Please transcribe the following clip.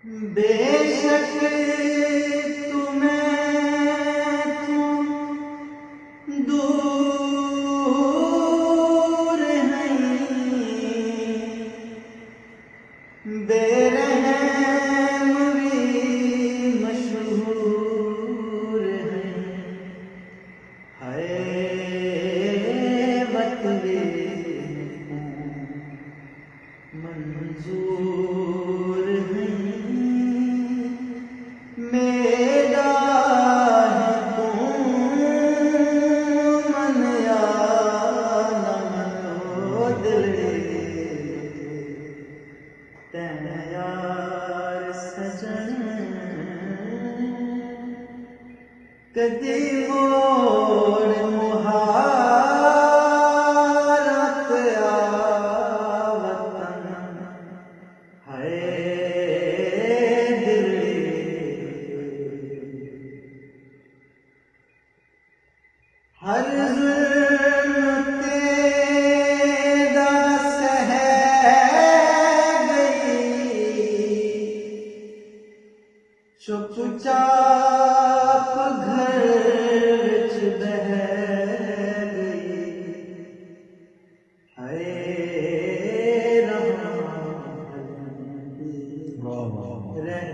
बेशक दूर हैं, बेरहम भी मशहूर हैं। हाय बतवे मंजूर हैं, मेरा है तू मन या न मनो दिले तैन यार सजन कदी मोड़ मुहारत आवतन है दिले हर जुल्म तेरा सह गई, चुपचाप घर च बह गई। हाय रहमत रह